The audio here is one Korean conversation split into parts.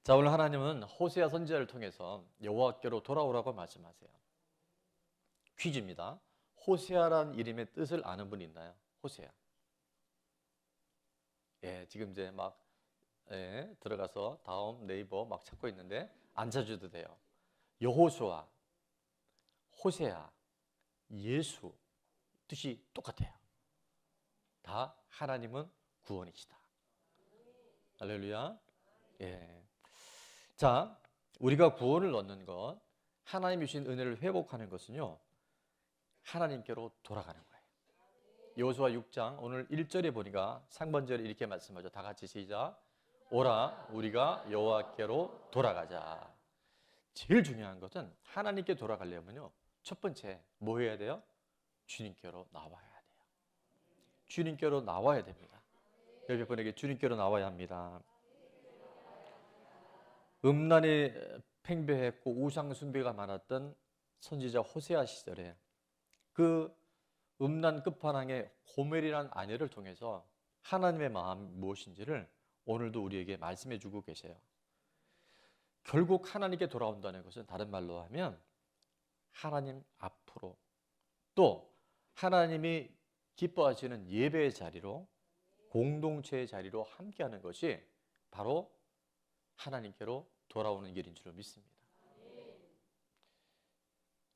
자, 오늘 하나님은 호세아 선지자를 통해서 여호와께로 돌아오라고 말씀하세요. 퀴즈입니다. 호세아란 이름의 뜻을 아는 분이 있나요? 호세아. 예, 지금 이제 막 들어가서 다음 네이버 막 찾고 있는데 안 찾아도 돼요. 여호수아, 호세아, 예수 뜻이 똑같아요. 다 하나님은 구원이시다. 할렐루야. 예. 자, 우리가 구원을 얻는 것, 하나님이 주신 은혜를 회복하는 것은요, 하나님께로 돌아가는 거예요. 여호수아 6장 오늘 1절에 보니까 상반절에 이렇게 말씀하죠. 다 같이 시작. 오라 우리가 여호와께로 돌아가자. 제일 중요한 것은 하나님께 돌아가려면요, 첫 번째 뭐 해야 돼요? 주님께로 나와야 돼요. 주님께로 나와야 됩니다. 옆에 분에게 주님께로 나와야 합니다. 음란이 팽배했고 우상 숭배가 많았던 선지자 호세아 시절에 그 음란 끝판왕의 고멜이라는 아내를 통해서 하나님의 마음이 무엇인지를 오늘도 우리에게 말씀해 주고 계세요. 결국 하나님께 돌아온다는 것은 다른 말로 하면 하나님 앞으로, 또 하나님이 기뻐하시는 예배의 자리로, 공동체의 자리로 함께하는 것이 바로 하나님께로 돌아오는 길인 줄 믿습니다.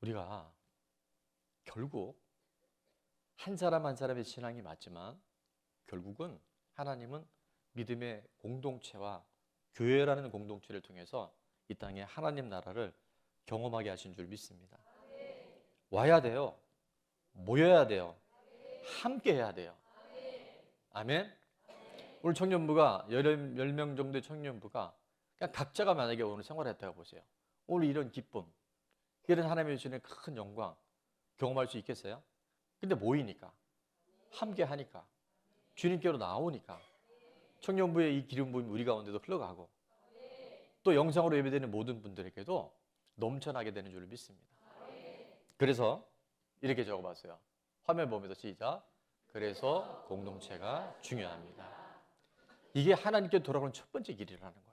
우리가 결국 한 사람 한 사람의 신앙이 맞지만 결국은 하나님은 믿음의 공동체와 교회라는 공동체를 통해서 이 땅에 하나님 나라를 경험하게 하신 줄 믿습니다. 와야 돼요. 모여야 돼요. 함께 해야 돼요. 아멘. 오늘 청년부가 10명 정도의 청년부가 그냥 각자가 만약에 오늘 생활했다고 보세요. 오늘 이런 기쁨, 이런 하나님의 주시는 큰 영광 경험할 수 있겠어요? 근데 모이니까, 함께 하니까, 주님께로 나오니까 청년부의 이 기름 부음이 우리 가운데도 흘러가고 또 영상으로 예배되는 모든 분들에게도 넘쳐나게 되는 줄 믿습니다. 그래서 이렇게 적어봤어요. 화면 보면서 시작. 그래서 공동체가 중요합니다. 이게 하나님께 돌아오는 첫 번째 길이라는 거예요.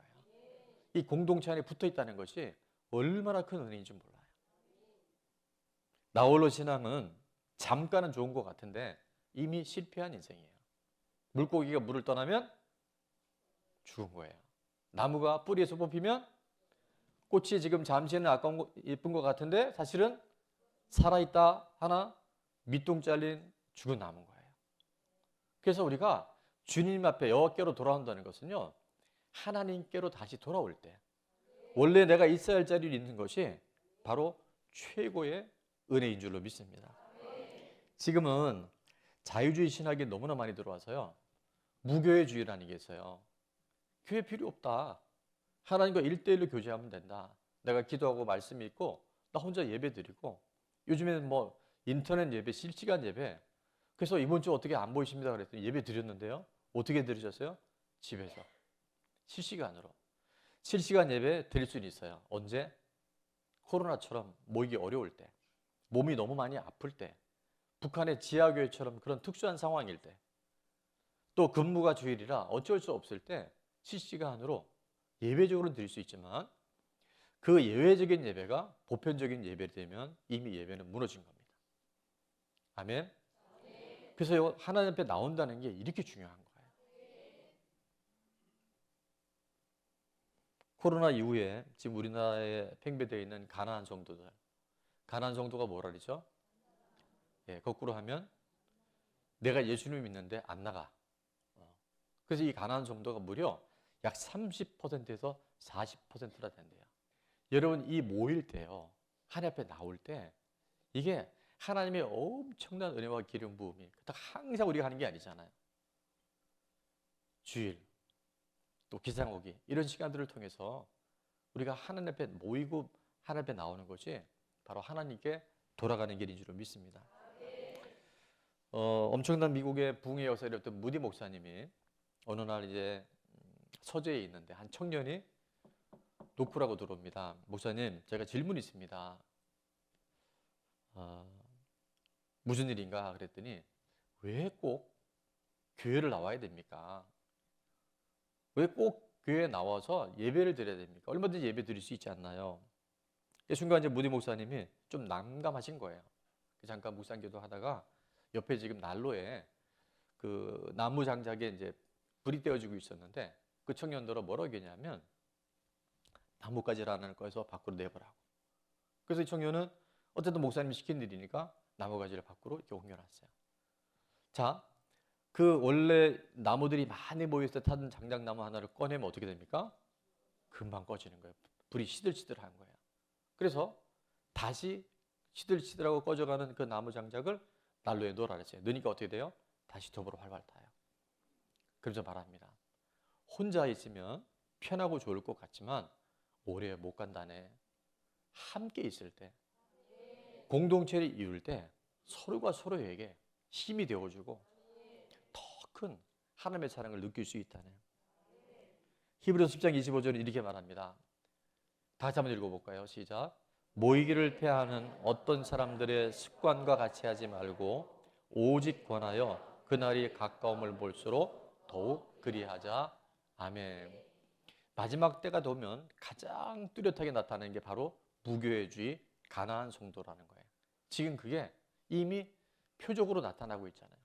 이 공동체 안에 붙어 있다는 것이 얼마나 큰 은혜인지 몰라요. 나홀로 신앙은 잠깐은 좋은 것 같은데 이미 실패한 인생이에요. 물고기가 물을 떠나면 죽은 거예요. 나무가 뿌리에서 뽑히면 꽃이 지금 잠시는 아까운 거, 예쁜 것 같은데 사실은 살아있다 하나 밑둥 잘린 죽은 나무인 거예요. 그래서 우리가 주님 앞에 여호와께로 돌아온다는 것은요, 하나님께로 다시 돌아올 때 원래 내가 있어야 할 자리에 있는 것이 바로 최고의 은혜인 줄로 믿습니다. 지금은 자유주의 신학이 너무나 많이 들어와서요, 무교회주의라는 게 있어요. 교회 필요 없다. 하나님과 1대1로 교제하면 된다. 내가 기도하고 말씀이 있고 나 혼자 예배 드리고, 요즘에는 뭐 인터넷 예배, 실시간 예배. 그래서 이번 주 어떻게 안 보이십니다 그랬더니 예배 드렸는데요. 어떻게 드리셨어요? 집에서 실시간으로. 실시간 예배 드릴 수는 있어요. 언제? 코로나처럼 모이기 어려울 때, 몸이 너무 많이 아플 때, 북한의 지하교회처럼 그런 특수한 상황일 때, 또 근무가 주일이라 어쩔 수 없을 때 실시간으로 예배적으로 드릴 수 있지만 그 예외적인 예배가 보편적인 예배가 되면 이미 예배는 무너진 겁니다. 아멘. 그래서 하나님 앞에 나온다는 게 이렇게 중요한 거예요. 코로나 이후에 지금 우리나라에 팽배되어 있는 가난한 성도들, 가난한 성도가 뭐라 그러죠? 예, 거꾸로 하면 내가 예수님 믿는데 안 나가. 그래서 이 가난한 성도가 무려 약 30%에서 40%나 된대요. 여러분, 이 모일 때요, 하나님 앞에 나올 때 이게 하나님의 엄청난 은혜와 기름 부음이 항상 우리가 하는 게 아니잖아요. 주일, 또 기상오기 이런 시간들을 통해서 우리가 하나님 앞에 모이고 하나님 앞에 나오는 것이 바로 하나님께 돌아가는 길인 줄 믿습니다. 엄청난 미국의 부흥의 역사였던 무디 목사님이 어느 날 이제 서재에 있는데 한 청년이 노크라고 들어옵니다. 목사님, 제가 질문이 있습니다. 무슨 일인가 그랬더니 왜 꼭 교회를 나와야 됩니까? 왜 꼭 교회에 나와서 예배를 드려야 됩니까? 얼마든지 예배 드릴 수 있지 않나요? 이 순간 이제 무디 목사님이 좀 난감하신 거예요. 잠깐 묵상기도 하다가 옆에 지금 난로에 그 나무 장작에 이제 불이 떼어지고 있었는데 그 청년들은 뭐라고 했냐면 나뭇가지라는 거에서 밖으로 내보라고. 그래서 이 청년은 어쨌든 목사님이 시킨 일이니까 나뭇가지를 밖으로 이렇게 옮겨놨어요. 자, 그 원래 나무들이 많이 모여서 타던 장작나무 하나를 꺼내면 어떻게 됩니까? 금방 꺼지는 거예요. 불이 시들시들한 거예요. 그래서 다시 시들시들하고 꺼져가는 그 나무 장작을 난로에 넣으라 그랬어요. 넣으니까 어떻게 돼요? 다시 톱으로 활활 타요. 그래서 말합니다. 혼자 있으면 편하고 좋을 것 같지만 오래 못 간다네. 함께 있을 때, 공동체를 이룰 때 서로가 서로에게 힘이 되어주고 더 큰 하나님의 사랑을 느낄 수 있다네. 히브리서 10장 25절은 이렇게 말합니다. 다 같이 한번 읽어볼까요? 시작. 모이기를 패하는 어떤 사람들의 습관과 같이 하지 말고 오직 권하여 그날이 가까움을 볼수록 더욱 그리하자. 아멘. 마지막 때가 되면 가장 뚜렷하게 나타나는 게 바로 무교회주의, 가나안 성도라는 거예요. 지금 그게 이미 표적으로 나타나고 있잖아요.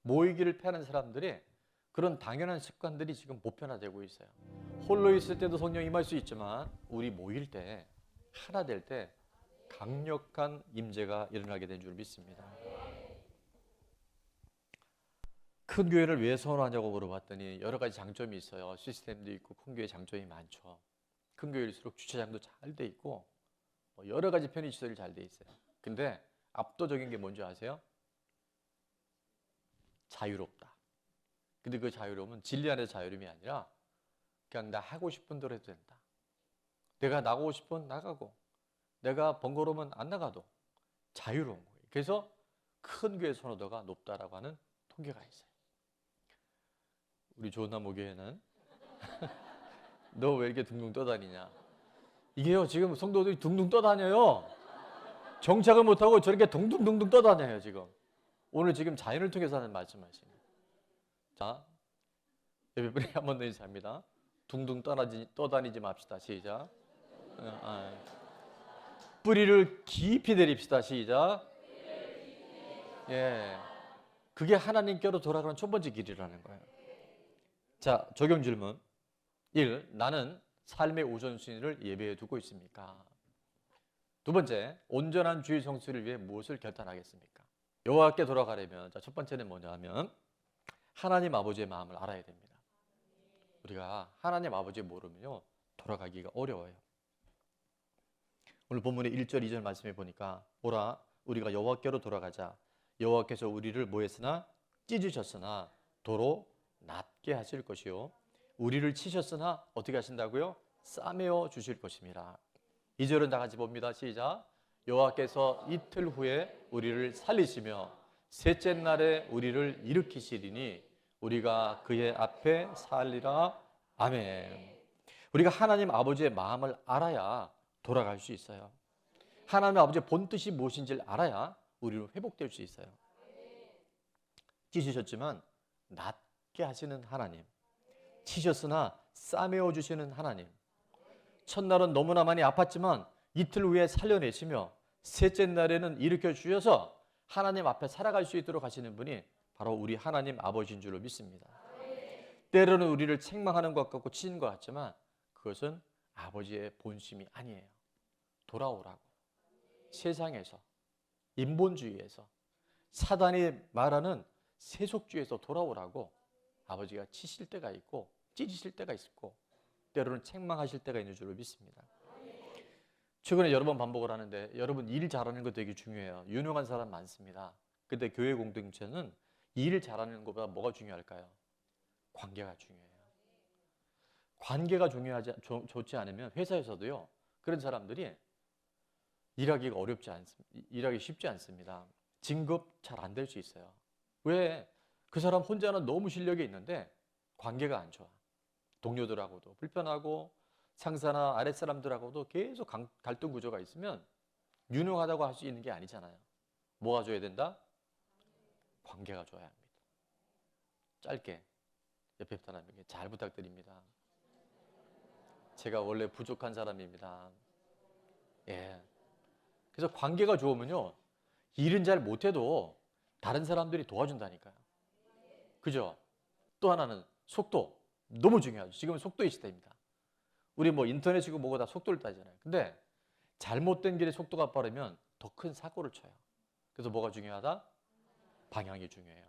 모이기를 패하는 사람들의 그런 당연한 습관들이 지금 보편화되고 있어요. 홀로 있을 때도 성령 임할 수 있지만 우리 모일 때, 하나 될 때 강력한 임재가 일어나게 된 줄 믿습니다. 큰 교회를 왜 선호하냐고 물어봤더니 여러 가지 장점이 있어요. 시스템도 있고 큰 교회 장점이 많죠. 큰 교회일수록 주차장도 잘 돼 있고 여러 가지 편의시설이 잘 돼 있어요. 근데 압도적인 게 뭔지 아세요? 자유롭다. 근데 그 자유로움은 진리 안에서 자유로움이 아니라 그냥 나 하고 싶은 대로 해도 된다. 내가 나가고 싶으면 나가고 내가 번거로우면 안 나가도 자유로운 거예요. 그래서 큰 교회 선호도가 높다라고 하는 통계가 있어요. 우리 조은나무 교회는 너 왜 이렇게 둥둥 떠다니냐? 이게요, 지금 성도들이 둥둥 떠다녀요. 정착을 못하고 저렇게 둥둥둥둥 떠다녀요, 지금. 오늘 지금 자연을 통해서 하는 말씀하시네. 자, 예배분이 한번 더 인사합니다. 둥둥 떠다니지 맙시다. 시작. 뿌리를 깊이 내립시다. 시작. 예, 그게 하나님께로 돌아가는 첫 번째 길이라는 거예요. 자, 적용 질문 1. 나는 삶의 우선순위를 예배에 두고 있습니까? 두 번째, 온전한 주의 성수를 위해 무엇을 결단하겠습니까? 여호와께 돌아가려면 자, 첫 번째는 뭐냐 하면 하나님 아버지의 마음을 알아야 됩니다. 우리가 하나님 아버지 모르면요 돌아가기가 어려워요. 오늘 본문의 1절 2절 말씀해 보니까 오라 우리가 여호와께로 돌아가자. 여호와께서 우리를 뭐 했으나 찢으셨으나 도로 낫게 하실 것이요 우리를 치셨으나 어떻게 하신다고요? 싸매어 주실 것입니다. 2절은 다 같이 봅니다. 시작. 여호와께서 이틀 후에 우리를 살리시며 셋째 날에 우리를 일으키시리니 우리가 그의 앞에 살리라. 아멘. 우리가 하나님 아버지의 마음을 알아야 돌아갈 수 있어요. 하나님 아버지의 본뜻이 무엇인지를 알아야 우리는 회복될 수 있어요. 찢으셨지만 낫게 하시는 하나님, 치셨으나 싸매어 주시는 하나님, 첫날은 너무나 많이 아팠지만 이틀 후에 살려내시며 셋째 날에는 일으켜 주셔서 하나님 앞에 살아갈 수 있도록 하시는 분이 바로 우리 하나님 아버지인 줄로 믿습니다. 때로는 우리를 책망하는 것 같고 치는 것 같지만 그것은 아버지의 본심이 아니에요. 돌아오라고. 세상에서, 인본주의에서, 사단이 말하는 세속주의에서 돌아오라고 아버지가 치실 때가 있고 찢으실 때가 있고 때로는 책망하실 때가 있는 줄로 믿습니다. 최근에 여러 번 반복을 하는데 여러분 일 잘하는 거 되게 중요해요. 유능한 사람 많습니다. 근데 교회 공동체는 일 잘하는 것보다 뭐가 중요할까요? 관계가 중요해요. 관계가 좋지 않으면 회사에서도요 그런 사람들이 일하기 쉽지 않습니다. 진급 잘 안 될 수 있어요. 왜? 그 사람 혼자는 너무 실력이 있는데 관계가 안 좋아. 동료들하고도 불편하고 상사나 아랫사람들하고도 계속 갈등 구조가 있으면 유능하다고 할 수 있는 게 아니잖아요. 뭐가 줘야 된다? 관계가 줘야 합니다. 짧게 옆에 사람에게 잘 부탁드립니다. 제가 원래 부족한 사람입니다. 예. 그래서 관계가 좋으면요, 일은 잘 못해도 다른 사람들이 도와준다니까요. 그죠? 또 하나는 속도. 너무 중요하죠. 지금은 속도의 시대입니다. 우리 뭐 인터넷이고 뭐고 다 속도를 따지잖아요. 근데 잘못된 길에 속도가 빠르면 더 큰 사고를 쳐요. 그래서 뭐가 중요하다? 방향이 중요해요.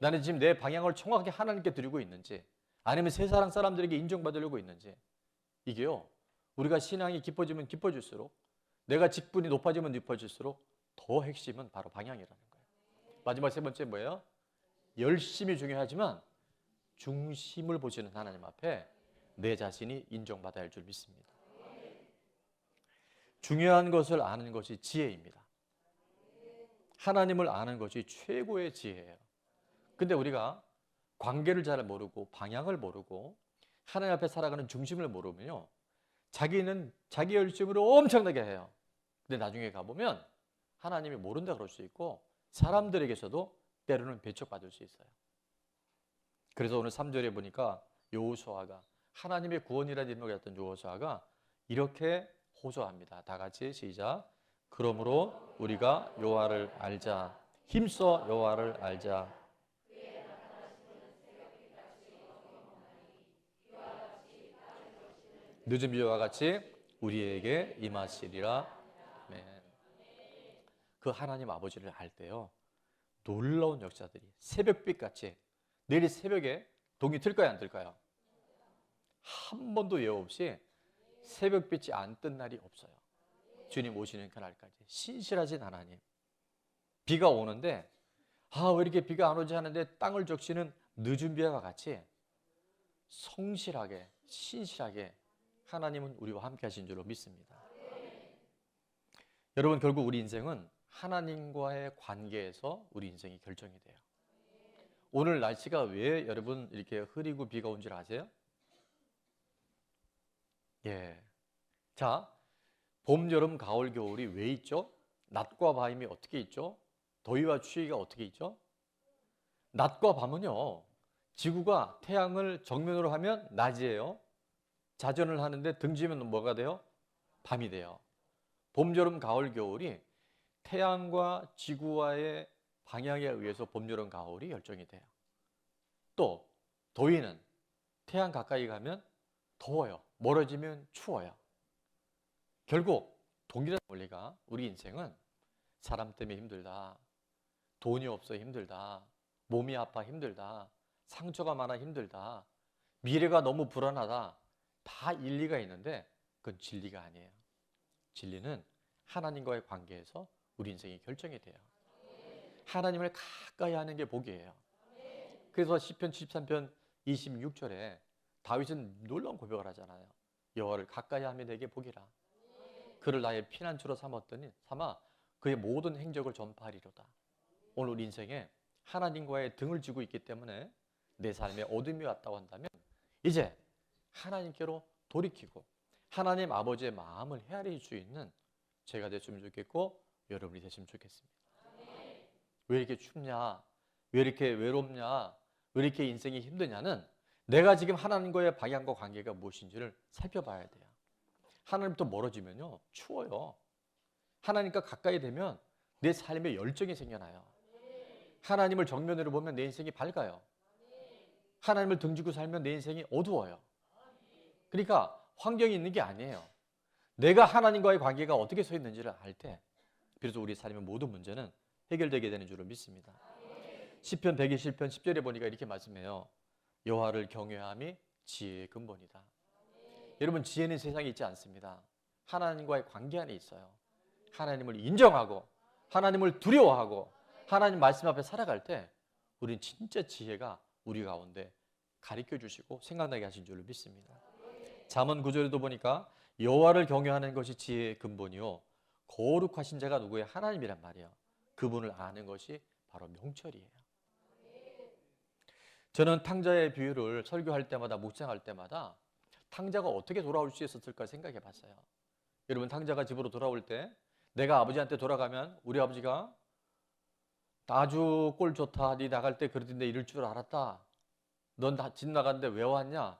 나는 지금 내 방향을 정확하게 하나님께 드리고 있는지, 아니면 세상 사람들에게 인정받으려고 있는지, 이게요, 우리가 신앙이 깊어지면 깊어질수록, 내가 직분이 높아지면 높아질수록 더 핵심은 바로 방향이라는 거예요. 마지막 세 번째 뭐예요? 열심히 중요하지만 중심을 보시는 하나님 앞에 내 자신이 인정받아야 할 줄 믿습니다. 중요한 것을 아는 것이 지혜입니다. 하나님을 아는 것이 최고의 지혜예요. 근데 우리가 관계를 잘 모르고 방향을 모르고 하나님 앞에 살아가는 중심을 모르면요, 자기는 자기 열심으로 엄청나게 해요. 근데 나중에 가보면 하나님이 모른다 그럴 수 있고 사람들에게서도 때로는 배척받을 수 있어요. 그래서 오늘 3절에 보니까 여호수아가, 하나님의 구원이라는 이름을 갖던 여호수아가 이렇게 호소합니다. 다 같이 시작. 그러므로 우리가 여호와를 알자. 힘써 여호와를 알자. 늦은 비와 같이 우리에게 임하시리라. 아멘. 그 하나님 아버지를 알 때요, 놀라운 역사들이 새벽빛 같이, 내일 새벽에 동이 틀까요, 안 틀까요? 한 번도 예우 없이 새벽빛이 안 뜬 날이 없어요. 주님 오시는 그날까지 신실하신 하나님. 비가 오는데 왜 이렇게 비가 안 오지 하는데 땅을 적시는 늦은 비와 같이 성실하게 신실하게 하나님은 우리와 함께 하신 줄로 믿습니다. 여러분, 결국 우리 인생은 하나님과의 관계에서 우리 인생이 결정이 돼요. 오늘 날씨가 왜 여러분 이렇게 흐리고 비가 온 줄 아세요? 예. 자, 봄, 여름, 가을, 겨울이 왜 있죠? 낮과 밤이 어떻게 있죠? 더위와 추위가 어떻게 있죠? 낮과 밤은요, 지구가 태양을 정면으로 하면 낮이에요. 자전을 하는데 등지면 뭐가 돼요? 밤이 돼요. 봄, 여름, 가을, 겨울이 태양과 지구와의 방향에 의해서 봄, 여름, 가을이 결정이 돼요. 또 더위는 태양 가까이 가면 더워요. 멀어지면 추워요. 결국 동일한 원리가, 우리 인생은 사람 때문에 힘들다, 돈이 없어 힘들다, 몸이 아파 힘들다, 상처가 많아 힘들다, 미래가 너무 불안하다, 다 일리가 있는데 그건 진리가 아니에요. 진리는 하나님과의 관계에서 우리 인생이 결정이 돼요. 하나님을 가까이 하는 게 복이에요. 그래서 시편 73편 26절에 다윗은 놀라운 고백을 하잖아요. 여호와를 가까이 하면 내게 복이라. 그를 나의 피난처로 삼아 그의 모든 행적을 전파하리로다. 오늘 우리 인생에 하나님과의 등을 지고 있기 때문에 내 삶에 어둠이 왔다고 한다면 이제 하나님께로 돌이키고 하나님 아버지의 마음을 헤아릴 수 있는 제가 됐으면 좋겠고 여러분이 됐으면 좋겠습니다. 왜 이렇게 춥냐? 왜 이렇게 외롭냐? 왜 이렇게 인생이 힘드냐는 내가 지금 하나님과의 방향과 관계가 무엇인지를 살펴봐야 돼요. 하나님부터 멀어지면요, 추워요. 하나님과 가까이 되면 내 삶에 열정이 생겨나요. 하나님을 정면으로 보면 내 인생이 밝아요. 하나님을 등지고 살면 내 인생이 어두워요. 그러니까 환경이 있는 게 아니에요. 내가 하나님과의 관계가 어떻게 서 있는지를 알 때 비로소 우리 삶의 모든 문제는 해결되게 되는 줄을 믿습니다. 시편 121편 10절에 보니까 이렇게 말씀해요. 여호와를 경외함이 지혜의 근본이다. 여러분, 지혜는 세상에 있지 않습니다. 하나님과의 관계 안에 있어요. 하나님을 인정하고 하나님을 두려워하고 하나님 말씀 앞에 살아갈 때 우리는 진짜 지혜가 우리 가운데 가르쳐 주시고 생각나게 하신 줄을 믿습니다. 잠언 9절에도 보니까 여호와를 경외하는 것이 지혜의 근본이요 거룩하신 자가 누구예요? 하나님이란 말이에요. 그분을 아는 것이 바로 명철이에요. 저는 탕자의 비유를 설교할 때마다 묵상할 때마다 탕자가 어떻게 돌아올 수 있었을까 생각해 봤어요. 여러분, 탕자가 집으로 돌아올 때 내가 아버지한테 돌아가면 우리 아버지가 아주 꼴 좋다. 네 나갈 때 그러던데 이럴 줄 알았다. 넌 집 나갔는데 왜 왔냐?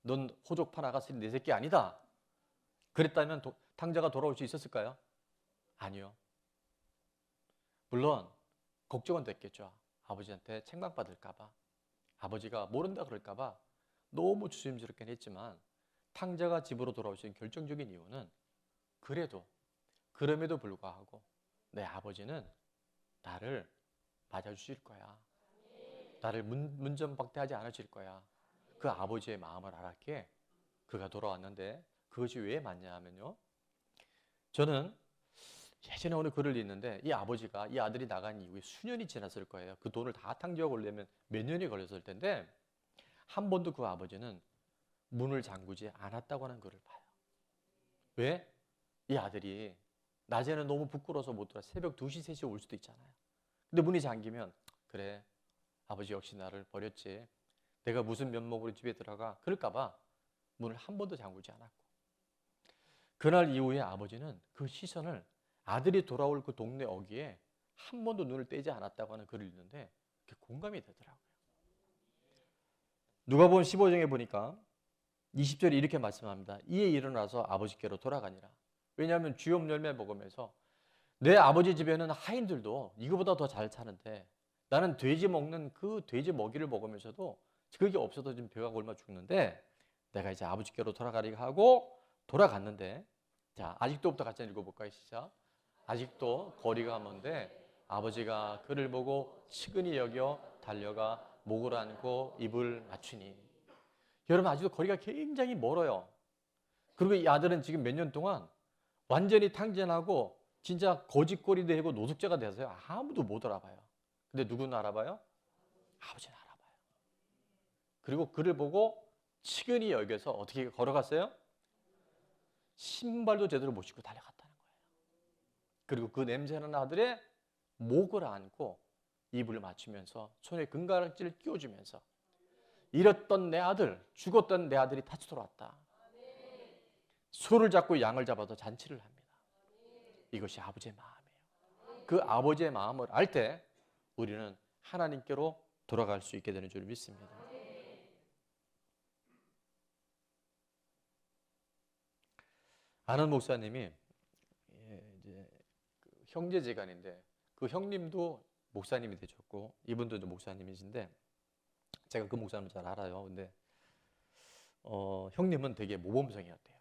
넌 호족파 나갔으니 내 새끼 아니다. 그랬다면 탕자가 돌아올 수 있었을까요? 아니요. 물론 걱정은 됐겠죠. 아버지한테 책망받을까 봐. 아버지가 모른다 그럴까 봐 너무 조심스럽긴 했지만 탕자가 집으로 돌아오신 결정적인 이유는 그럼에도 불구하고 내 아버지는 나를 맞아주실 거야. 나를 문전박대하지 않으실 거야. 그 아버지의 마음을 알았기에 그가 돌아왔는데 그것이 왜 맞냐 하면요. 저는 예전에 어느 글을 읽는데 이 아버지가 이 아들이 나간 이후에 수년이 지났을 거예요. 그 돈을 다 탕자가 오려면 몇 년이 걸렸을 텐데 한 번도 그 아버지는 문을 잠그지 않았다고 하는 글을 봐요. 왜? 이 아들이 낮에는 너무 부끄러워서 못 들어와 새벽 2시, 3시에 올 수도 있잖아요. 근데 문이 잠기면 그래 아버지 역시 나를 버렸지. 내가 무슨 면목으로 집에 들어가 그럴까 봐 문을 한 번도 잠그지 않았고 그날 이후에 아버지는 그 시선을 아들이 돌아올 그 동네 어귀에 한 번도 눈을 떼지 않았다고 하는 글을 읽는데 그게 공감이 되더라고요. 누가복음 15장에 보니까 20절에 이렇게 말씀합니다. 이에 일어나서 아버지께로 돌아가니라. 왜냐하면 주염 열매 먹으면서 내 아버지 집에는 하인들도 이거보다 더 잘 사는데 나는 돼지 먹는 그 돼지 먹이를 먹으면서도 그게 없어도 지금 배가 굶어 죽는데 내가 이제 아버지께로 돌아가리가 하고 돌아갔는데 자 아직도부터 같이 읽어볼까요? 시작. 아직도 거리가 먼데 아버지가 그를 보고 측은히 여겨 달려가 목을 안고 입을 맞추니 여러분 아직도 거리가 굉장히 멀어요. 그리고 이 아들은 지금 몇 년 동안 완전히 탕진하고 진짜 거짓골이 되고 노숙자가 돼서요. 아무도 못 알아봐요. 근데 누구는 알아봐요? 아버지는 알아봐요. 그리고 그를 보고 측은히 여겨서 어떻게 걸어갔어요? 신발도 제대로 못 신고 달려갔다는 거예요. 그리고 그 냄새나는 아들의 목을 안고 이불을 맞추면서 손에 금가락지를 끼워주면서 잃었던 내 아들, 죽었던 내 아들이 다시 돌아왔다. 소를 잡고 양을 잡아서 잔치를 합니다. 이것이 아버지의 마음이에요. 그 아버지의 마음을 알 때 우리는 하나님께로 돌아갈 수 있게 되는 줄 믿습니다. 아는 목사님이 이제 형제지간인데 그 형님도 목사님이 되셨고 이분도 목사님이신데 제가 그 목사님을 잘 알아요. 근데 형님은 되게 모범생이었대요.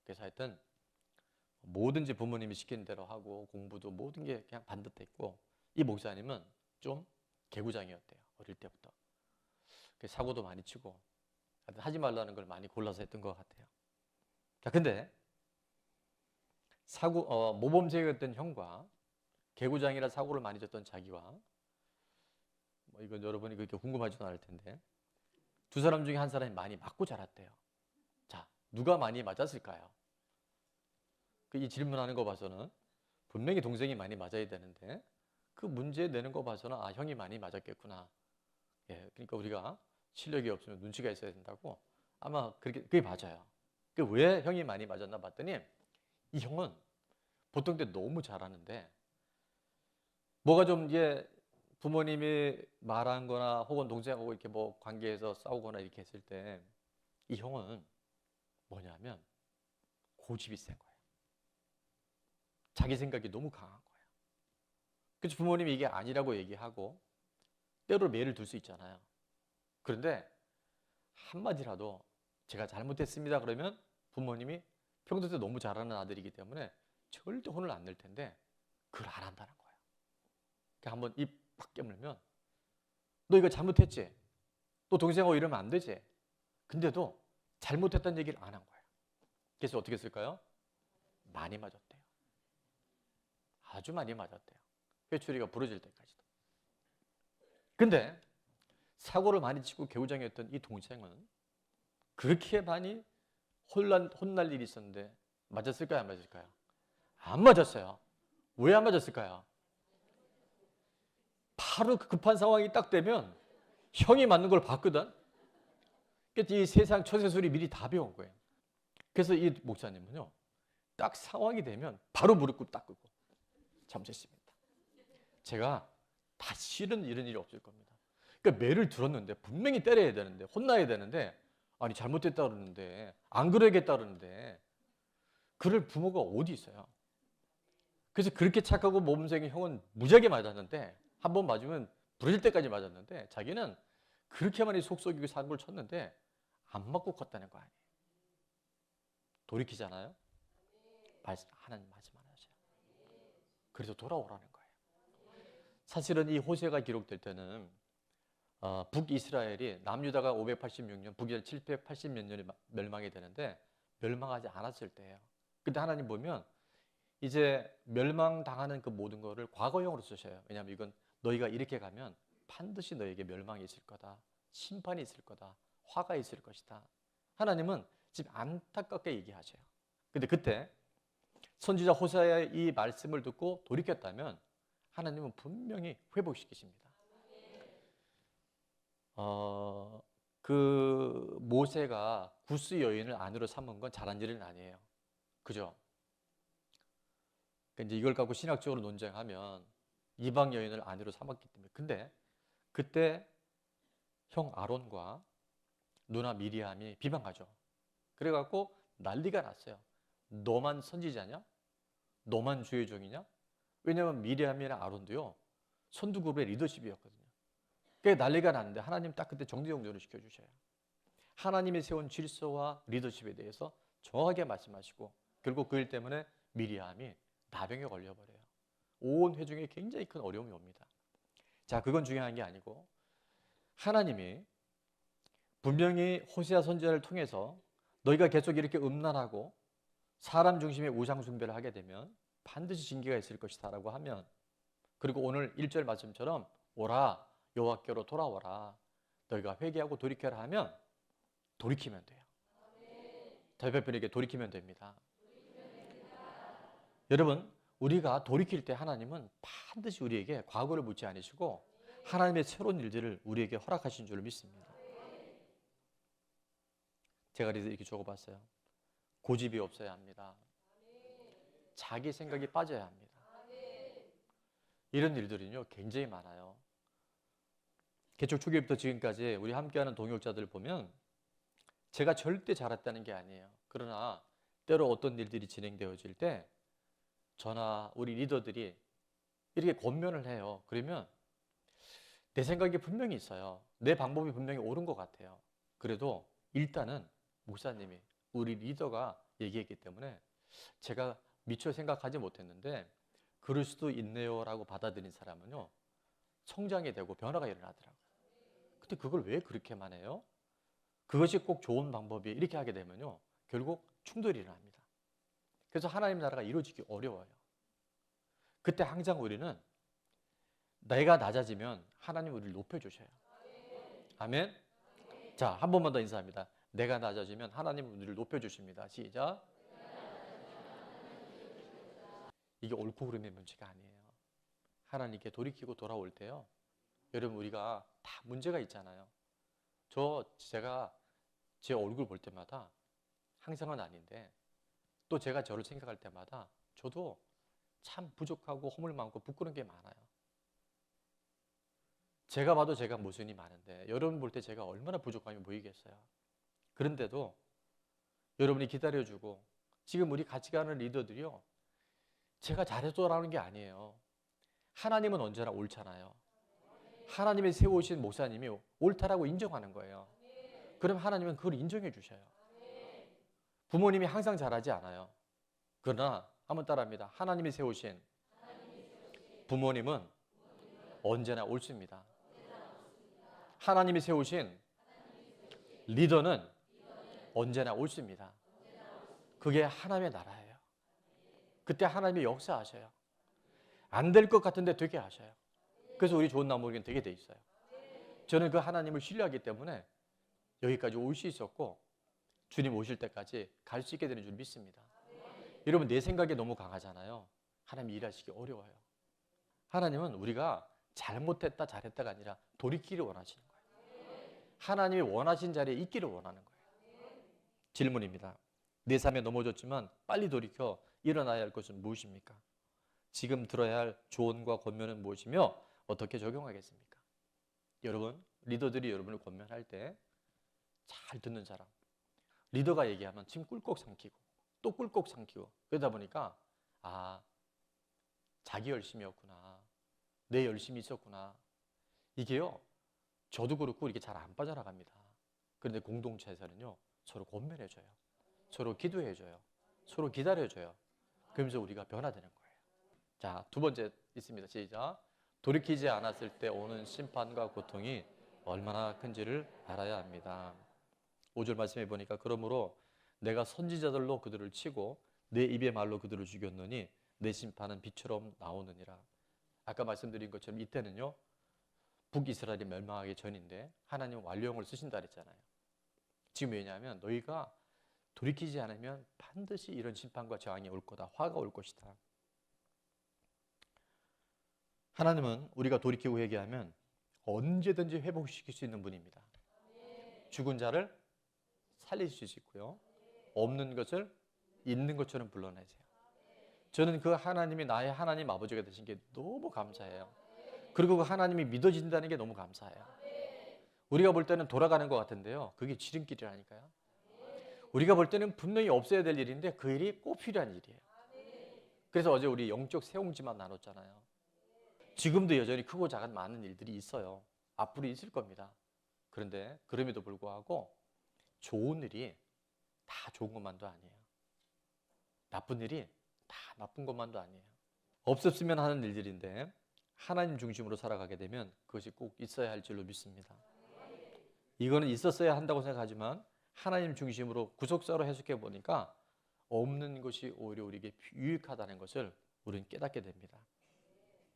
그래서 하여튼 뭐든지 부모님이 시키는 대로 하고 공부도 모든 게 그냥 반듯했고 이 목사님은 좀 개구장이었대요. 어릴 때부터. 사고도 많이 치고 하지 말라는 걸 많이 골라서 했던 것 같아요. 자, 근데 모범생이었던 형과 개구장이라 사고를 많이 쳤던 자기와 뭐 이건 여러분이 그렇게 궁금하지도 않을 텐데 두 사람 중에 한 사람이 많이 맞고 자랐대요. 자, 누가 많이 맞았을까요? 이 질문하는 거 봐서는 분명히 동생이 많이 맞아야 되는데 그 문제 내는 거 봐서는 아 형이 많이 맞았겠구나. 예, 그러니까 우리가 실력이 없으면 눈치가 있어야 된다고 아마 그게 맞아요. 왜 형이 많이 맞았나 봤더니 이 형은 보통 때 너무 잘하는데 뭐가 좀 이제 부모님이 말한 거나 혹은 동생하고 이렇게 뭐 관계에서 싸우거나 이렇게 했을 때 이 형은 뭐냐면 고집이 센 거예요. 자기 생각이 너무 강한 거예요. 그래서 부모님이 이게 아니라고 얘기하고 때로 매를 둘 수 있잖아요. 그런데 한마디라도 제가 잘못했습니다 그러면 부모님이 평소 때 너무 잘하는 아들이기 때문에 절대 혼을 안 낼 텐데 그걸 안 한다는 거예요. 그러니까 한번 입 팍 깨물면 너 이거 잘못했지? 너 동생하고 이러면 안 되지? 근데도 잘못했다는 얘기를 안 한 거예요. 그래서 어떻게 했을까요? 많이 맞았대요. 아주 많이 맞았대요. 회초리가 부러질 때까지도. 근데 사고를 많이 치고 개구장이었던 이 동생은 그렇게 많이 혼날 일이 있었는데 맞았을까요? 안 맞았을까요? 안 맞았어요. 왜 안 맞았을까요? 바로 그 급한 상황이 딱 되면 형이 맞는 걸 봤거든. 그래서 이 세상 처세술이 미리 다 배운 거예요. 그래서 이 목사님은요. 딱 상황이 되면 바로 무릎 꿇고 딱 꿇고 잘못했습니다. 제가 다시는 이런 일이 없을 겁니다. 그러니까 매를 들었는데 분명히 때려야 되는데 혼나야 되는데 아니 잘못됐다 그러는데 안 그러겠다 그러는데 그럴 부모가 어디 있어요? 그래서 그렇게 착하고 모범생인 형은 무지하게 맞았는데 한 번 맞으면 부러질 때까지 맞았는데 자기는 그렇게 많이 속썩이고 사고를 쳤는데 안 맞고 컸다는 거 아니에요. 돌이키잖아요. 하나님 말씀 안 하세요. 그래서 돌아오라는 거예요. 사실은 이 호세가 기록될 때는 북이스라엘이 남유다가 586년, 북이스라엘 780몇 년에 멸망이 되는데 멸망하지 않았을 때예요. 근데 하나님 보면 이제 멸망당하는 그 모든 거를 과거형으로 쓰셔요. 왜냐하면 이건 너희가 이렇게 가면 반드시 너에게 멸망이 있을 거다. 심판이 있을 거다. 화가 있을 것이다. 하나님은 지금 안타깝게 얘기하셔요. 근데 그때 선지자 호세아의 이 말씀을 듣고 돌이켰다면 하나님은 분명히 회복시키십니다. 그 모세가 구스 여인을 아내로 삼은 건 잘한 일은 아니에요. 그죠? 그러니까 이제 이걸 갖고 신학적으로 논쟁하면 이방 여인을 아내로 삼았기 때문에. 근데 그때 형 아론과 누나 미리암이 비방하죠. 그래갖고 난리가 났어요. 너만 선지자냐? 너만 주의 종이냐? 왜냐하면 미리암이나 아론도요 선두그룹의 리더십이었거든요. 그게 난리가 났는데 하나님 딱 그때 정리정돈을 시켜주셔요. 하나님이 세운 질서와 리더십에 대해서 정확하게 말씀하시고 결국 그 일 때문에 미리암이 나병에 걸려버려요. 온 회중에 굉장히 큰 어려움이 옵니다. 자, 그건 중요한 게 아니고 하나님이 분명히 호세아 선지자를 통해서 너희가 계속 이렇게 음란하고 사람 중심의 우상 숭배를 하게 되면 반드시 징계가 있을 것이다 라고 하면, 그리고 오늘 1절 말씀처럼 오라 여호와께로 돌아오라 너희가 회개하고 돌이켜라 하면 돌이키면 돼요. 저희 별에게 돌이키면 됩니다. 여러분, 우리가 돌이킬 때 하나님은 반드시 우리에게 과거를 묻지 않으시고 하나님의 새로운 일들을 우리에게 허락하신 줄 믿습니다. 제가 그래서 이렇게 적어봤어요. 고집이 없어야 합니다. 자기 생각이 빠져야 합니다. 이런 일들은요 굉장히 많아요. 개척 초기부터 지금까지 우리 함께하는 동역자들 보면 제가 절대 잘했다는 게 아니에요. 그러나 때로 어떤 일들이 진행되어질 때 저나 우리 리더들이 이렇게 권면을 해요. 그러면 내 생각이 분명히 있어요. 내 방법이 분명히 옳은 것 같아요. 그래도 일단은 목사님이 우리 리더가 얘기했기 때문에 제가 미처 생각하지 못했는데 그럴 수도 있네요 라고 받아들인 사람은요 성장이 되고 변화가 일어나더라고요. 근데 그걸 왜 그렇게만 해요? 그것이 꼭 좋은 방법이 이렇게 하게 되면요 결국 충돌이 일어납니다. 그래서 하나님 나라가 이루어지기 어려워요. 그때 항상 우리는 내가 낮아지면 하나님 우리를 높여주셔요. 아멘. 자, 한 번만 더 인사합니다. 내가 낮아지면 하나님 우리를 높여주십니다. 시작. 이게 옳고 그름의 문제가 아니에요. 하나님께 돌이키고 돌아올 때요 여러분 우리가 다 문제가 있잖아요. 제가 제 얼굴 볼 때마다 항상은 아닌데 또 제가 저를 생각할 때마다 저도 참 부족하고 허물 많고 부끄러운 게 많아요. 제가 봐도 제가 모순이 많은데 여러분 볼 때 제가 얼마나 부족함이 보이겠어요. 그런데도 여러분이 기다려주고 지금 우리 같이 가는 리더들이요 제가 잘해줘라는 게 아니에요. 하나님은 언제나 옳잖아요. 하나님이 세우신 목사님이 옳다라고 인정하는 거예요. 그럼 하나님은 그걸 인정해 주셔요. 부모님이 항상 잘하지 않아요. 그러나 한번 따라합니다. 하나님이 세우신 부모님은 언제나 옳습니다. 하나님이 세우신 리더는 언제나 옳습니다. 그게 하나님의 나라예요. 그때 하나님이 역사하셔요. 안 될 것 같은데 되게 하셔요. 그래서 우리 좋은 나무에게는 되게 돼 있어요. 저는 그 하나님을 신뢰하기 때문에 여기까지 올 수 있었고 주님 오실 때까지 갈 수 있게 되는 줄 믿습니다. 여러분 내 생각이 너무 강하잖아요. 하나님이 일하시기 어려워요. 하나님은 우리가 잘못했다 잘했다가 아니라 돌이키기를 원하시는 거예요. 하나님이 원하신 자리에 있기를 원하는 거예요. 질문입니다. 내 삶에 넘어졌지만 빨리 돌이켜 일어나야 할 것은 무엇입니까? 지금 들어야 할 조언과 권면은 무엇이며 어떻게 적용하겠습니까? 여러분, 리더들이 여러분을 권면할 때 잘 듣는 사람. 리더가 얘기하면 침 꿀꺽 삼키고 또 꿀꺽 삼키고 그러다 보니까 아, 자기 열심이었구나. 내 열심이 있었구나. 이게요. 저도 그렇고 이렇게 잘 안 빠져나갑니다. 그런데 공동체에서는요. 서로 권면해줘요. 서로 기도해줘요. 서로 기다려줘요. 그러면서 우리가 변화되는 거예요. 자, 두 번째 있습니다. 시작. 돌이키지 않았을 때 오는 심판과 고통이 얼마나 큰지를 알아야 합니다. 5절 말씀해 보니까 그러므로 내가 선지자들로 그들을 치고 내 입의 말로 그들을 죽였느니 내 심판은 빛처럼 나오느니라. 아까 말씀드린 것처럼 이때는요. 북이스라엘이 멸망하기 전인데 하나님 완료형을 쓰신다 그랬잖아요. 지금 왜냐하면 너희가 돌이키지 않으면 반드시 이런 심판과 저항이 올 거다. 화가 올 것이다. 하나님은 우리가 돌이키고 회개하면 언제든지 회복시킬 수 있는 분입니다. 죽은 자를 살리실 수 있고요. 없는 것을 있는 것처럼 불러내세요. 저는 그 하나님이 나의 하나님 아버지가 되신 게 너무 감사해요. 그리고 그 하나님이 믿어진다는 게 너무 감사해요. 우리가 볼 때는 돌아가는 것 같은데요. 그게 지름길이라니까요. 우리가 볼 때는 분명히 없어야 될 일인데 그 일이 꼭 필요한 일이에요. 그래서 어제 우리 영적 세옹지만 나눴잖아요. 지금도 여전히 크고 작은 많은 일들이 있어요. 앞으로 있을 겁니다. 그런데 그럼에도 불구하고 좋은 일이 다 좋은 것만도 아니에요. 나쁜 일이 다 나쁜 것만도 아니에요. 없었으면 하는 일들인데 하나님 중심으로 살아가게 되면 그것이 꼭 있어야 할 줄로 믿습니다. 이거는 있었어야 한다고 생각하지만 하나님 중심으로 구속사로 해석해 보니까 없는 것이 오히려 우리에게 유익하다는 것을 우리는 깨닫게 됩니다.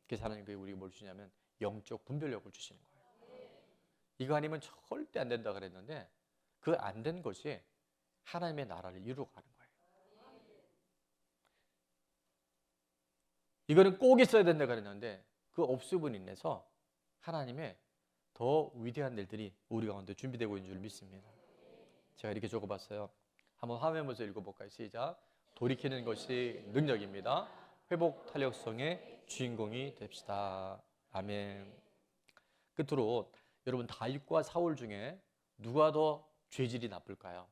그래서 하나님께서 우리에게 뭘 주냐면 영적 분별력을 주시는 거예요. 이거 아니면 절대 안 된다 그랬는데 그 안 된 것이 하나님의 나라를 이루어가는 거예요. 이거는 꼭 있어야 된다 그랬는데 그 없음을 인해서 하나님의 더 위대한 일들이 우리 가운데 준비되고 있는 줄 믿습니다. 제가 이렇게 적어봤어요. 한번 화면 보면서 읽어볼까요? 시작. 돌이키는 것이 능력입니다. 회복 탄력성의 주인공이 됩시다. 아멘. 끝으로 여러분 다윗과 사울 중에 누가 더 죄질이 나쁠까요?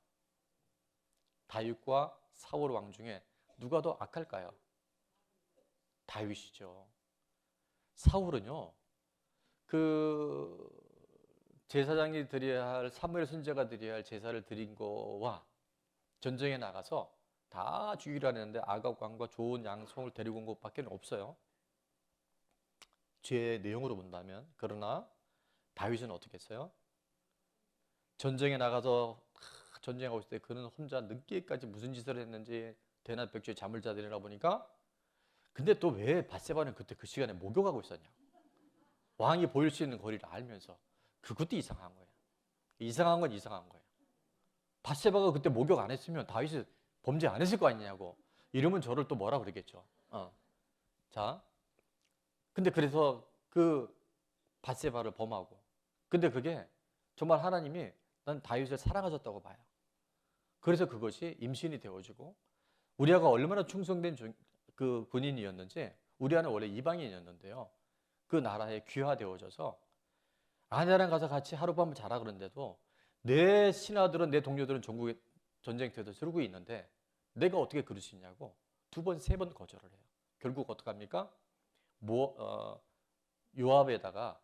다윗과 사울 왕 중에 누가 더 악할까요? 다윗이죠. 사울은요. 그 제사장이 드려야 할 사무엘 선지자가 드려야 할 제사를 드린 거와 전쟁에 나가서 다 죽이려 했는데 아각 왕과 좋은 양송을 데리고 온 것밖에 없어요. 죄의 내용으로 본다면. 그러나 다윗은 어떻게 했어요? 전쟁에 나가서 전쟁하고 있을 때 그는 혼자 늦게까지 무슨 짓을 했는지 대낮 벽지에 잠을 자들이라 보니까 근데 또 왜 밧세바는 그때 그 시간에 목욕하고 있었냐? 왕이 보일 수 있는 거리를 알면서 그것도 이상한 거예요. 이상한 건 이상한 거예요. 밧세바가 그때 목욕 안 했으면 다윗이 범죄 안 했을 거 아니냐고. 이러면 저를 또 뭐라 그러겠죠. 자, 근데 그래서 그 밧세바를 범하고. 근데 그게 정말 하나님이 난 다윗을 사랑하셨다고 봐요. 그래서 그것이 임신이 되어지고 우리아가 얼마나 충성된 그 군인이었는지 우리아는 원래 이방인이었는데요. 그 나라에 귀화되어져서 아내랑 가서 같이 하룻밤을 자라 그러는데도 내 신하들은 내 동료들은 전국에 전쟁터에서 쓰고 있는데 내가 어떻게 그럴 수 있냐고 두 번, 세 번 거절을 해요. 결국 어떡합니까? 요압에다가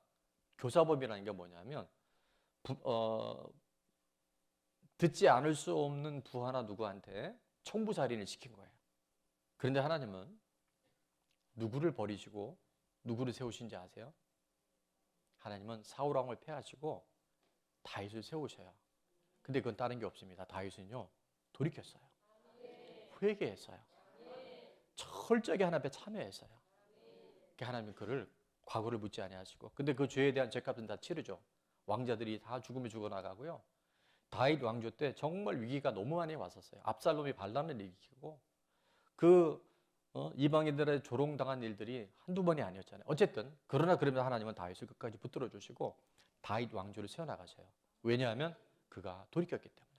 교사법이라는 게 뭐냐면 듣지 않을 수 없는 부하나 누구한테 청부살인을 시킨 거예요. 그런데 하나님은 누구를 버리시고 누구를 세우신지 아세요? 하나님은 사울 왕을 패하시고 다윗을 세우셔요. 근데 그건 다른 게 없습니다. 다윗은요 돌이켰어요. 회개했어요. 철저하게 하나님 앞에 참여했어요. 하나님은 그를 과거를 묻지 아니하시고 근데 그 죄에 대한 죄값은 다 치르죠. 왕자들이 다 죽음에 죽어나가고요. 다윗 왕조 때 정말 위기가 너무 많이 왔었어요. 압살롬이 반란을 일으키고 그 이방인들의 조롱당한 일들이 한두 번이 아니었잖아요. 어쨌든 그러나 그러면 하나님은 다윗을 끝까지 붙들어 주시고 다윗 왕조를 세워나가셔요. 왜냐하면 그가 돌이켰기 때문에.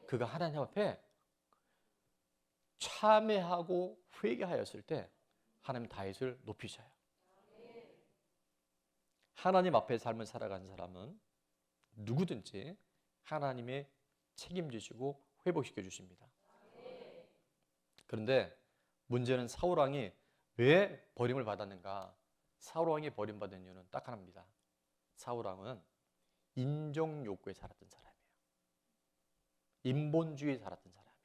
그가 하나님 앞에 참회하고 회개하였을 때 하나님 다윗을 높이셔요. 하나님 앞에 삶을 살아가는 사람은 누구든지 하나님이 책임지시고 회복시켜 주십니다. 그런데 문제는 사울 왕이 왜 버림을 받았는가? 사울 왕이 버림받은 이유는 딱 하나입니다. 사울 왕은 인종 욕구에 살았던 사람이에요. 인본주의에 살았던 사람이에요.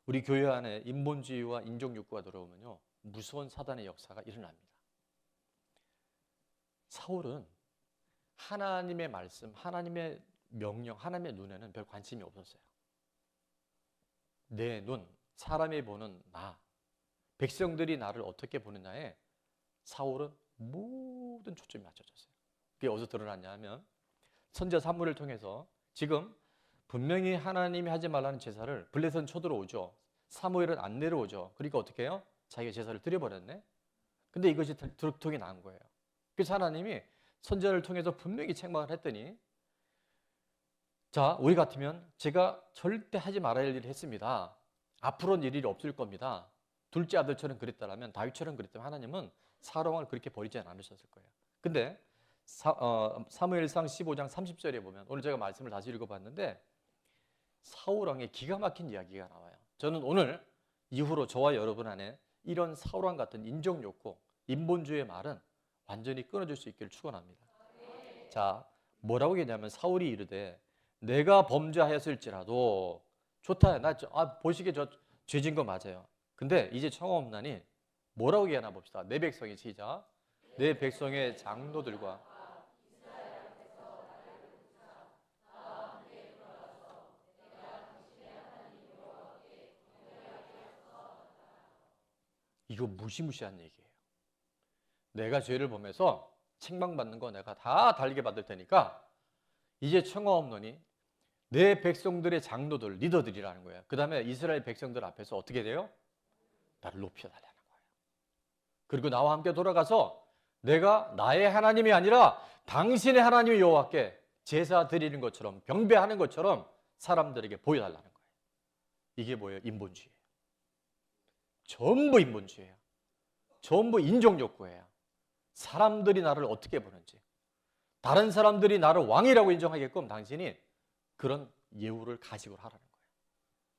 우리 교회 안에 인본주의와 인종 욕구가 들어오면요, 무서운 사단의 역사가 일어납니다. 사울은 하나님의 말씀, 하나님의 명령, 하나님의 눈에는 별 관심이 없었어요. 내 눈, 사람이 보는 나, 백성들이 나를 어떻게 보느냐에 사울은 모든 초점이 맞춰졌어요. 그게 어디서 드러났냐 하면 선지자 사무엘을 통해서 지금 분명히 하나님이 하지 말라는 제사를 블레셋은 쳐들어오죠. 사무엘은 안 내려오죠. 그러니까 어떻게 해요? 자기가 제사를 드려버렸네. 근데 이것이 들통이 난 거예요. 그래서 하나님이 선지자를 통해서 분명히 책망을 했더니, 자, 우리 같으면 제가 절대 하지 말아야 할 일을 했습니다. 앞으로는 이 일이 없을 겁니다. 둘째 아들처럼 그랬다라면, 다윗처럼 그랬다면 하나님은 사울 왕을 그렇게 버리지 않으셨을 거예요. 근데 사무엘상 15장 30절에 보면, 오늘 제가 말씀을 다시 읽어봤는데 사울 왕의 기가 막힌 이야기가 나와요. 저는 오늘 이후로 저와 여러분 안에 이런 사울 왕 같은 인정 욕구, 인본주의의 말은 완전히 끊어질 수 있기를 축원합니다. 자, 뭐라고 했냐면 사울이 이르되 내가 범죄하였을지라도 좋다. 보시기에 저 죄진 거 맞아요. 근데 이제 청하 없나니 뭐라고 얘기하나 봅시다. 내 백성이 시작. 내 백성의 장로들과 이거 무시무시한 얘기예요. 내가 죄를 범해서 책망받는 거 내가 다 달게 받을 테니까 이제 청하 없노니 내 백성들의 장로들, 리더들이라는 거예요. 그 다음에 이스라엘 백성들 앞에서 어떻게 돼요? 나를 높여달라는 거예요. 그리고 나와 함께 돌아가서 내가 나의 하나님이 아니라 당신의 하나님 여호와께 제사 드리는 것처럼, 경배하는 것처럼 사람들에게 보여달라는 거예요. 이게 뭐예요? 인본주의예요. 전부 인본주의예요. 전부 인종욕구예요. 사람들이 나를 어떻게 보는지, 다른 사람들이 나를 왕이라고 인정하게끔 당신이 그런 예우를 가지고 하라는 거예요.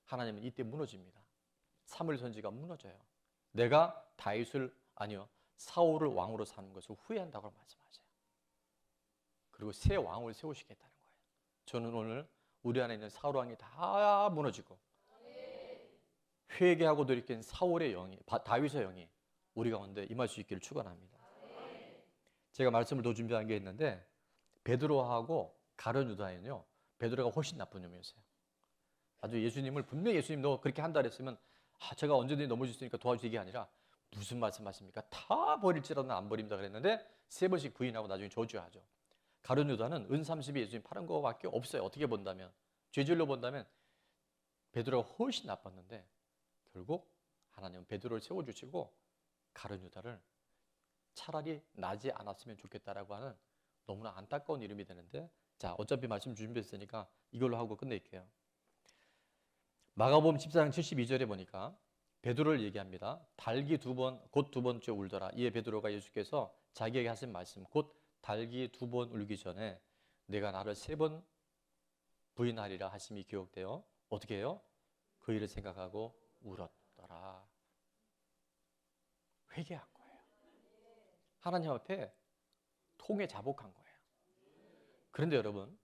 하나님은 이때 무너집니다. 사무엘 선지가 무너져요. 내가 다윗을 사울을 왕으로 삼는 것을 후회한다고 말씀하세요. 그리고 새 왕을 세우시겠다는 거예요. 저는 오늘 우리 안에 있는 사울 왕이 다 무너지고 회개하고 돌이킨 사울의 영이, 다윗의 영이 우리 가운데 임할 수 있기를 축원합니다. 제가 말씀을 더 준비한 게 있는데 베드로하고 가룟 유다는요, 베드로가 훨씬 나쁜 놈이었어요. 아주 예수님을 분명히 예수님 너 그렇게 한다 그랬으면 제가 언제든지 넘어질 수 있으니까 도와주기 아니라 무슨 말씀하십니까? 다 버릴지라도 안 버립니다 그랬는데 3번씩 부인하고 나중에 저주하죠. 가룟 유다는 은 30이 예수님 파는 거밖에 없어요. 어떻게 본다면, 죄질로 본다면 베드로가 훨씬 나빴는데 결국 하나님은 베드로를 세워주시고 가룟 유다를 차라리 나지 않았으면 좋겠다라고 하는 너무나 안타까운 이름이 되는데, 자, 어차피 말씀 준비했으니까 이걸로 하고 끝낼게요. 마가복음 14장 72절에 보니까 베드로를 얘기합니다. 닭이 곧 두 번째 울더라. 이에 베드로가 예수께서 자기에게 하신 말씀, 곧 닭이 2번 울기 전에 내가 나를 3번 부인하리라 하심이 기억되어 어떻게 해요? 그 일을 생각하고 울었더라. 회개한 거예요. 하나님 앞에 통에 자복한 거예요. 그런데 여러분,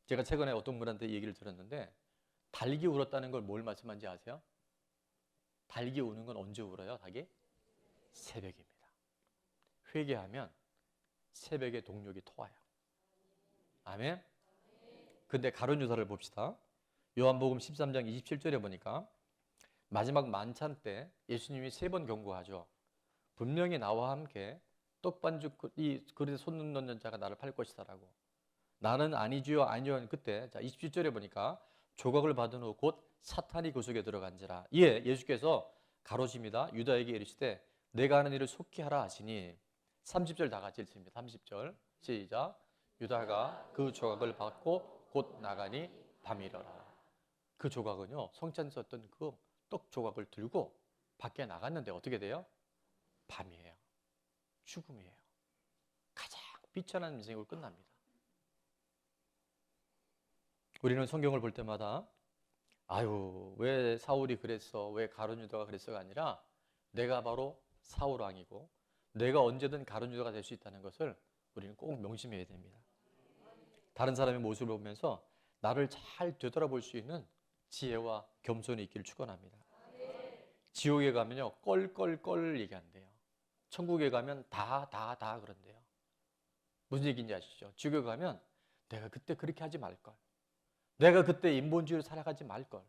제가 최근에 어떤 분한테 얘기를 들었는데 닭이 울었다는 걸 뭘 말씀하는지 아세요? 닭이 우는 건 언제 울어요? 닭이? 새벽입니다. 회개하면 새벽에 동력이 토와요. 아멘? 근데 가룟 유다를 봅시다. 요한복음 13장 27절에 보니까 마지막 만찬 때 예수님이 3번 경고하죠. 분명히 나와 함께 떡반죽 이 그릇에 손 넣는 자가 나를 팔 것이다라고. 나는 아니지요 아니요. 그때 자 27절에 보니까 조각을 받은 후 곧 사탄이 그 속에 들어간지라. 이에 예수께서 가로십니다. 유다에게 이르시되 내가 하는 일을 속히 하라 하시니 30절 다 같이 읽습니다. 30절 시작. 유다가 그 조각을 받고 곧 나가니 밤이더라. 그 조각은요, 성찬 썼던 그 떡 조각을 들고 밖에 나갔는데 어떻게 돼요? 밤이에요. 죽음이에요. 가장 비천한 인생으로 끝납니다. 우리는 성경을 볼 때마다 아유, 왜 사울이 그랬어? 왜 가룟 유다가 그랬어가 아니라 내가 바로 사울 왕이고 내가 언제든 가룟 유다가 될 수 있다는 것을 우리는 꼭 명심해야 됩니다. 다른 사람의 모습을 보면서 나를 잘 되돌아볼 수 있는 지혜와 겸손이 있기를 축원합니다. 지옥에 가면요 껄껄껄 얘기한대요. 천국에 가면 다 그런대요. 무슨 얘기인지 아시죠? 지옥에 가면 내가 그때 그렇게 하지 말걸, 내가 그때 인본주의로 살아가지 말걸,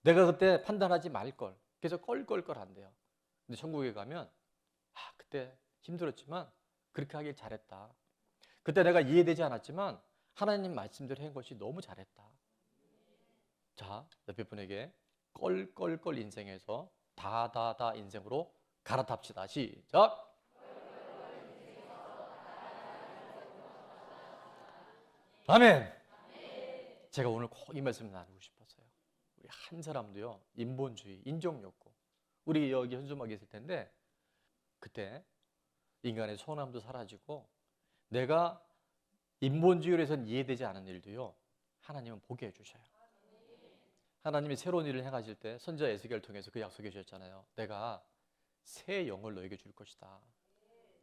내가 그때 판단하지 말걸, 그래서 껄껄껄한대요. 근데 천국에 가면 그때 힘들었지만 그렇게 하길 잘했다, 그때 내가 이해되지 않았지만 하나님 말씀대로 한 것이 너무 잘했다. 자, 옆에 분에게 껄껄껄 인생에서 다다다 인생으로 갈아탑시다. 시작. 아멘. 제가 오늘 꼭 이 말씀을 나누고 싶었어요. 우리 한 사람도요 인본주의, 인정욕구, 우리 여기 현수막에 있을 텐데 그때 인간의 소원함도 사라지고 내가 인본주의로 해서는 이해되지 않은 일도요 하나님은 보게 해주셔요. 하나님이 새로운 일을 행하실 때 선지자 에스겔을 통해서 그 약속해 주셨잖아요. 내가 새 영을 너에게 줄 것이다.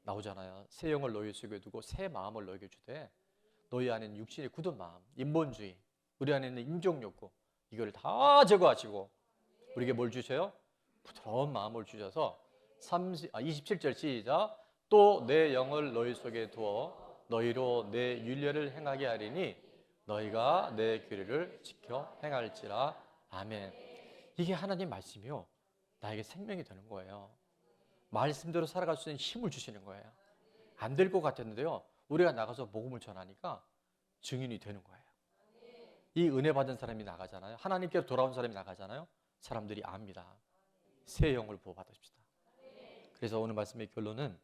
나오잖아요. 새 영을 너희 속에 두고 새 마음을 너에게 주되 너희 안에 있는 육신의 굳은 마음, 인본주의, 우리 안에 있는 인정욕구 이걸 다 제거하시고 우리에게 뭘 주셔요? 부드러운 마음을 주셔서 27절 시작. 또 내 영을 너희 속에 두어 너희로 내 율례를 행하게 하리니 너희가 내 규례를 지켜 행할지라. 아멘. 이게 하나님 말씀이요 나에게 생명이 되는 거예요. 말씀대로 살아갈 수 있는 힘을 주시는 거예요. 안 될 것 같았는데요 우리가 나가서 복음을 전하니까 증인이 되는 거예요. 이 은혜 받은 사람이 나가잖아요. 하나님께로 돌아온 사람이 나가잖아요. 사람들이 압니다. 새 영을 부어받읍시다. 그래서 오늘 말씀의 결론은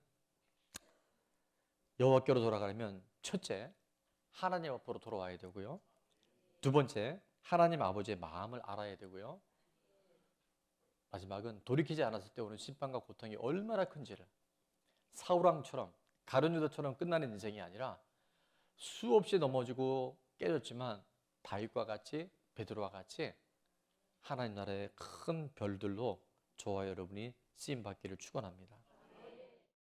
여호와께로 돌아가려면 첫째 하나님 앞으로 돌아와야 되고요. 두 번째 하나님 아버지의 마음을 알아야 되고요. 마지막은 돌이키지 않았을 때 오는 심판과 고통이 얼마나 큰지를, 사울왕처럼 가룟 유다처럼 끝나는 인생이 아니라 수없이 넘어지고 깨졌지만 다윗과 같이, 베드로와 같이 하나님 나라의 큰 별들로 저와 여러분이 쓰임 받기를 축원합니다.